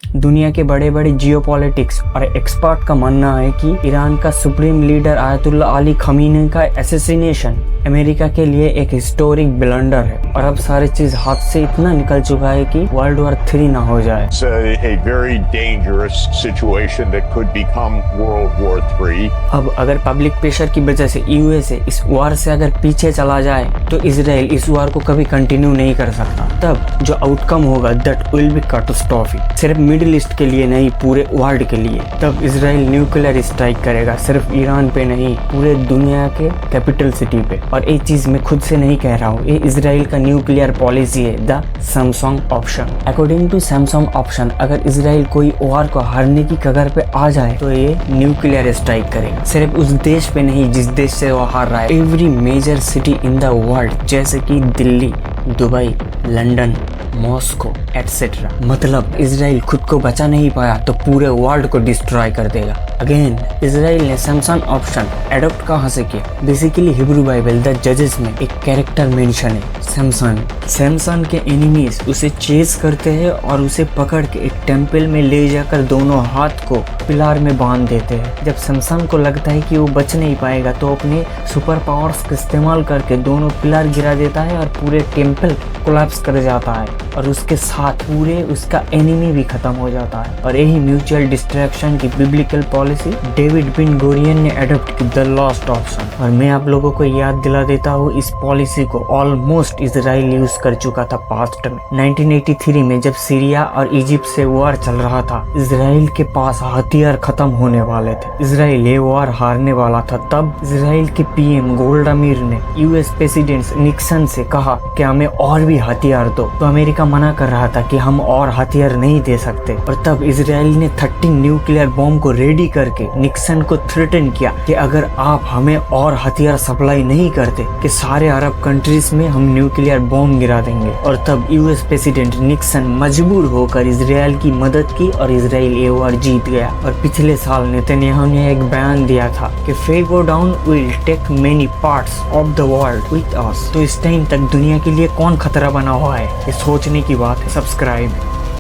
दुनिया के बड़े बड़े जियोपॉलिटिक्स और एक्सपर्ट का मानना है कि ईरान का supreme leader ayatollah Ali Khomeini का असैसिनेशन अमेरिका के लिए एक हिस्टोरिक ब्लंडर है और अब सारी चीज हाथ से इतना निकल चुका है कि वर्ल्ड वॉर 3 ना हो जाए। It's a very dangerous situation that could become World War III. अब अगर पब्लिक प्रेशर की वजह से यूएसए इस वॉर से अगर पीछे चला जाए तो इजराइल इस वॉर को कभी कंटिन्यू नहीं कर सकता। तब जो आउटकम होगा दैट विल बी कैटास्ट्रोफिक, सिर्फ मिडिल ईस्ट के लिए नहीं पूरे वर्ल्ड के लिए। तब इजराइल न्यूक्लियर स्ट्राइक करेगा, सिर्फ ईरान पे नहीं पूरे दुनिया के कैपिटल सिटी पे। और ये चीज मैं खुद से नहीं कह रहा हूँ, ये इजराइल का न्यूक्लियर पॉलिसी है, the Samson option. According to Samson option, अगर इजराइल कोई वॉर को हारने की कगार पे आ जाए तो ये न्यूक्लियर स्ट्राइक करेगा, सिर्फ उस देश पे नहीं जिस देश से वो हार रहा है, every major city in the world, जैसे कि Delhi, Dubai, London, Moscow etcetera. मतलब इजराइल खुद को बचा नहीं पाया तो पूरे वर्ल्ड को डिस्ट्रॉय कर देगा। अगेन इजराइल ने सैमसंग ऑप्शन एडॉप्ट कहाँ से किया? बेसिकली हिब्रू बाइबल द जजेस में एक कैरेक्टर मेंशन है सैमसन। सैमसन के एनिमीज उसे चेज करते हैं और उसे पकड़ के एक टेम्पल में ले जाकर दोनों हाथ को पिलार में बांध देते हैं। जब सैमसन को लगता है कि वो बच नहीं पाएगा तो अपने सुपर पावर्स का इस्तेमाल करके दोनों पिलार गिरा देता है और पूरे टेम्पल कोलैप्स कर जाता है और उसके साथ पूरे उसका एनिमी भी खत्म हो जाता है। और यही म्यूचुअल डिस्ट्रैक्शन की बिब्लिकल पॉलिसी डेविड बिन गोरियन ने अडॉप्ट की, द लास्ट ऑप्शन। और मैं आप लोगों को याद दिला देता हूँ, इस पॉलिसी को ऑलमोस्ट इजराइल यूज कर चुका था पास्ट में। 1983 में जब सीरिया और इजिप्ट से वॉर चल रहा था, इजराइल के पास हथियार खत्म होने वाले थे, इजराइल ये वॉर हारने वाला था। तब इजराइल के पीएम गोल्डा मीर ने यूएस प्रेसिडेंट निक्सन से कहा कि हमें और भी हथियार दो, तो अमेरिका मना कर रहा था कि हम और हथियार नहीं दे सकते। और तब इजराइल ने 13 न्यूक्लियर बॉम्ब को रेडी करके निक्सन को थ्रेटन किया कि अगर आप हमें और हथियार सप्लाई नहीं करते कि सारे अरब कंट्रीज में हम न्यूक्लियर बॉम्ब गिरा देंगे। और तब यूएस प्रेसिडेंट निक्सन मजबूर होकर इजराइल की मदद की और इजराइल ये वॉर जीत गया। और पिछले साल नेतन्याहू ने एक बयान दिया था कि फेगो down will take many parts of the world with us. तो इस टाइम तक दुनिया के लिए कौन खतरा बना हुआ है, ये सोचने की बात है। सब्सक्राइब।